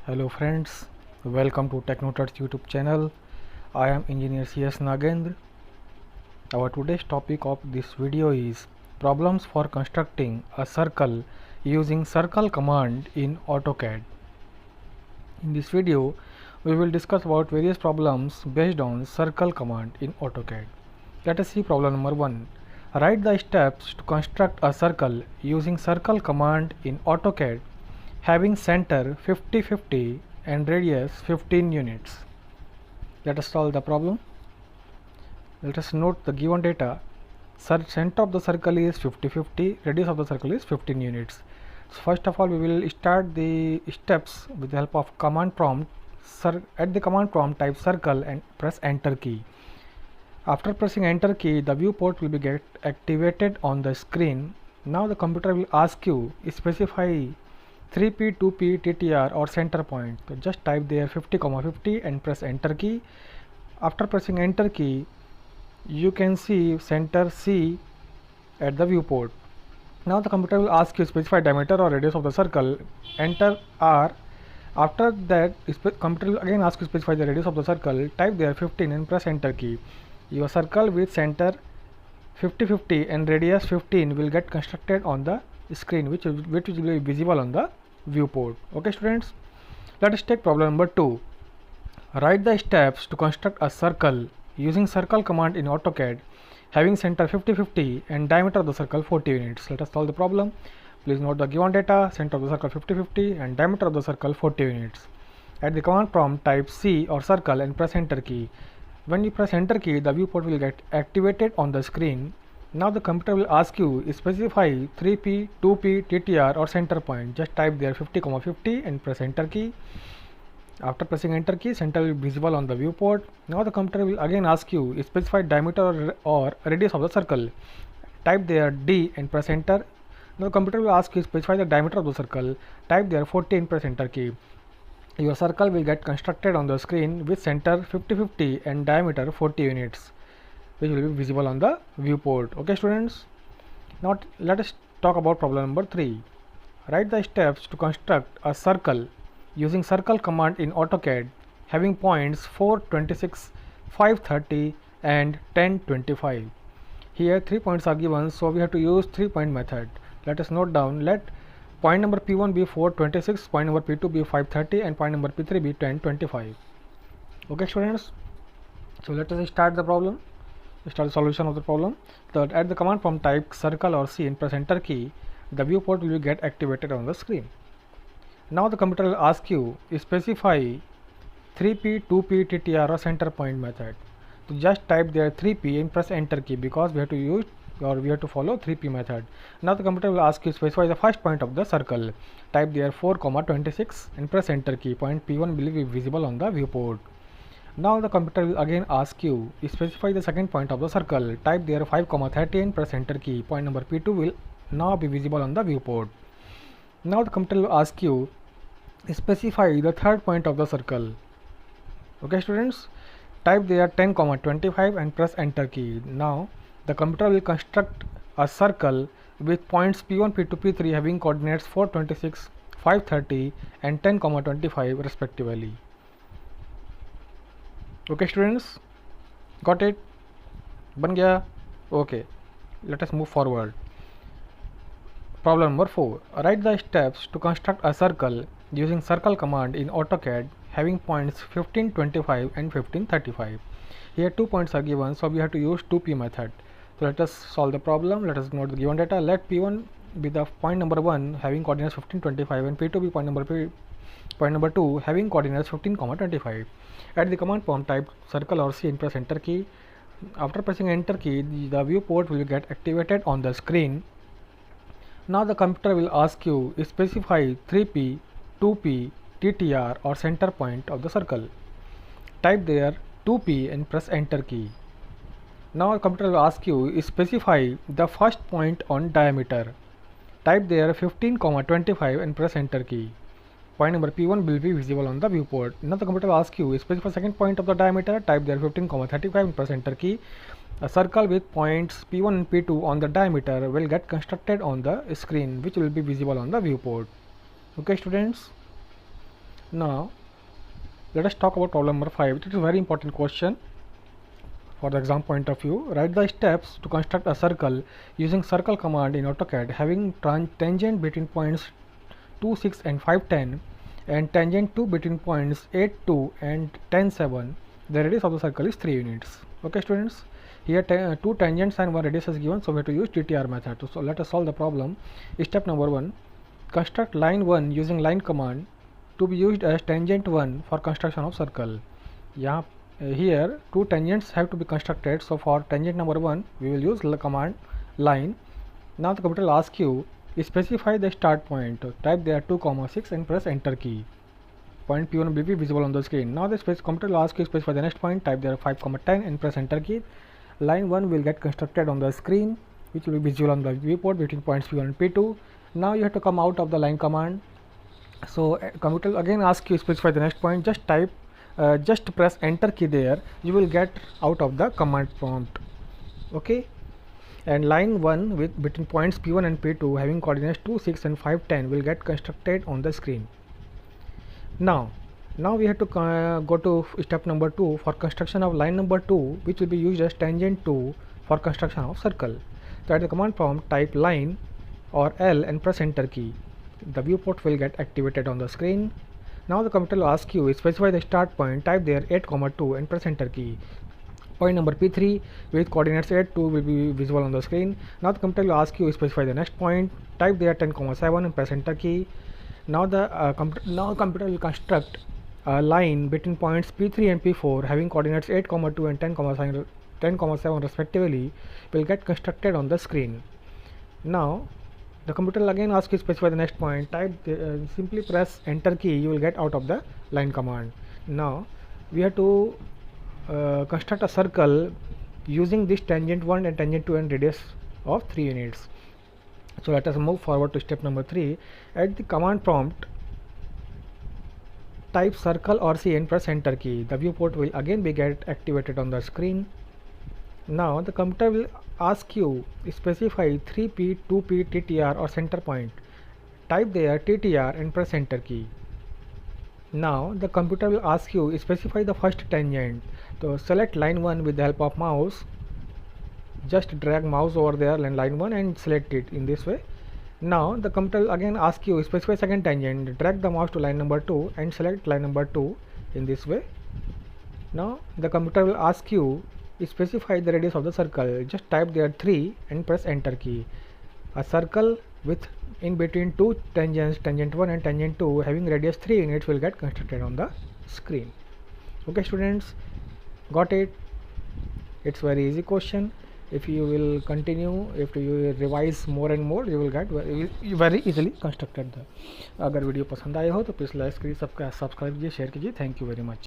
Hello friends, welcome to TechnoTouch YouTube channel. I am Engineer CS Nagendra. Our today's topic of this video is problems for constructing a circle using circle command in AutoCAD. In this video, we will discuss about various problems based on circle command in AutoCAD. Let us see problem number 1. Write the steps to construct a circle using circle command in AutoCAD having center 50-50 and radius 15 units. Let us solve the problem. Let us note the given data. Center of the circle is 50-50, radius of the circle is 15 units. So first of all, we will start the steps with the help of command prompt. At the command prompt, type circle and press enter key. After pressing enter key, the viewport will be get activated on the screen. Now the computer will ask you specify 3P, 2P, TTR or center point. So just type there 50, and press enter key. After pressing enter key, you can see center C at the viewport. Now the computer will ask you specify diameter or radius of the circle. Enter R. After that, computer will again ask you specify the radius of the circle. Type there 15 and press enter key. Your circle with center 50-50 and radius 15 will get constructed on the screen, which will be visible on the viewport. Okay students, let us take problem number 2. Write the steps to construct a circle using circle command in AutoCAD having center 50-50 and diameter of the circle 40 units. Let us solve the problem. Please note the given data. Center of the circle 50-50 and diameter of the circle 40 units. At the command prompt, type C or circle and press enter key. When you press enter key, the viewport will get activated on the screen. Now the computer will ask you specify 3P, 2P, TTR or center point. Just type there 50, and press enter key. After pressing enter key, center will be visible on the viewport. Now the computer will again ask you specify diameter or radius of the circle. Type there D and press enter. Now the computer will ask you specify the diameter of the circle. Type there 40 and press enter key. Your circle will get constructed on the screen with center 50-50 and diameter 40 units, which will be visible on the viewport. Okay students, now let us talk about problem number 3. Write the steps to construct a circle using circle command in AutoCAD having points 4, 26, 5, 30 and 10, 25. Here 3 points are given, so we have to use 3-point method. Let us note down. Let point number P1 be 4, 26, point number P2 be 5, 30 and point number P3 be 10, 25. Okay students, so let us start the problem. Start the solution of the problem. At the command prompt, type circle or C and press enter key. The viewport will get activated on the screen. Now the computer will ask you specify 3P, 2P, TTR or center point method. So just type there 3P and press enter key because we have to follow 3P method. Now the computer will ask you specify the first point of the circle. Type there 4, 26 and press enter key. Point P1 will be visible on the viewport. Now the computer will again ask you specify the second point of the circle. Type there 5, 30 and press enter key. Point number P2 will now be visible on the viewport. Now the computer will ask you specify the third point of the circle. Okay students, type there 10, 25 and press enter key. Now the computer will construct a circle with points P1, P2, P3 having coordinates 4, 26, 5, 30 and 10, 25 respectively. Okay students, got it? Ban gaya? Okay, let us move forward. Problem number 4. Write the steps to construct a circle using circle command in AutoCAD having points 15, 25 and 15, 35. Here 2 points are given, so we have to use 2P method. So let us solve the problem. Let us note the given data. Let P1 be the point number 1 having coordinates 15, 25 and P2 be point number 2 having coordinates 15, 25. At the command prompt, type circle or C and press enter key. After pressing enter key, the viewport will get activated on the screen. Now the computer will ask you specify 3P, 2P, TTR or center point of the circle. Type there 2P and press enter key. Now the computer will ask you specify the first point on diameter. Type there 15, 25 and press enter key. Point number P1 will be visible on the viewport. Now the computer will ask you specify second point of the diameter. Type there 15, 35 and press enter key. A circle with points P1 and P2 on the diameter will get constructed on the screen, which will be visible on the viewport. Okay students, Now let us talk about problem number 5. It is a very important question for the exam point of view. Write the steps to construct a circle using circle command in AutoCAD having tangent between points 2, 6 and 5, 10 and tangent 2 between points 8, 2 and 10, 7. The radius of the circle is 3 units. Okay students, here 2 tangents and 1 radius is given, so we have to use TTR method. So let us solve the problem. Step number 1, construct line 1 using line command to be used as tangent 1 for construction of circle. Here 2 tangents have to be constructed, so for tangent number 1 we will use the command line. Now the computer will ask you specify the start point. Type there 2, 6 and press enter key. Point P1 will be visible on the screen. Now the computer will ask you specify the next point. Type there 5, 10 and press enter key. Line 1 will get constructed on the screen, which will be visible on the viewport between points P1 and P2. Now you have to come out of the line command. So computer will again ask you specify the next point. Just press enter key there. You will get out of the command prompt. Okay. And line 1 with between points P1 and P2 having coordinates 2, 6 and 5, 10 will get constructed on the screen. Now we have to go to step number 2 for construction of line number 2, which will be used as tangent 2 for construction of circle. So at the command prompt type line or L and press enter key. The viewport will get activated on the screen. Now the computer will ask you specify the start point. Type there 8, 2 and press enter key. Point number P3 with coordinates 8, 2 will be visible on the screen. Now the computer will ask you specify the next point. Type there 10, 7 and press enter key. Now the computer will construct a line between points P3 and P4 having coordinates 8, 2 and 10, 7 respectively will get constructed on the screen. Now the computer will again ask you specify the next point. Type simply press enter key. You will get out of the line command. Now we have to construct a circle using this tangent 1 and tangent 2 and radius of 3 units. So let us move forward to step number 3. At the command prompt type circle or C and press enter key. The viewport will again be get activated on the screen. Now the computer will ask you specify 3P, 2P, TTR or center point. Type there TTR and press enter key. Now the computer will ask you specify the first tangent. So select line 1 with the help of mouse. Just drag mouse over there and line 1 and select it in this way. Now the computer will again ask you specify second tangent. Drag the mouse to line number 2 and select line number 2 in this way. Now the computer will ask you specify the radius of the circle. Just type there 3 and press enter key. A circle with in between 2 tangents, tangent 1 and tangent 2 having radius 3 units will get constructed on the screen. Okay students, got it? It's very easy question. If you will continue, if you revise more and more, you will get very easily constructed. अगर video पसंद आया हो तो please like करिए, subscribe कीजिए, share कीजिए. Thank you very much.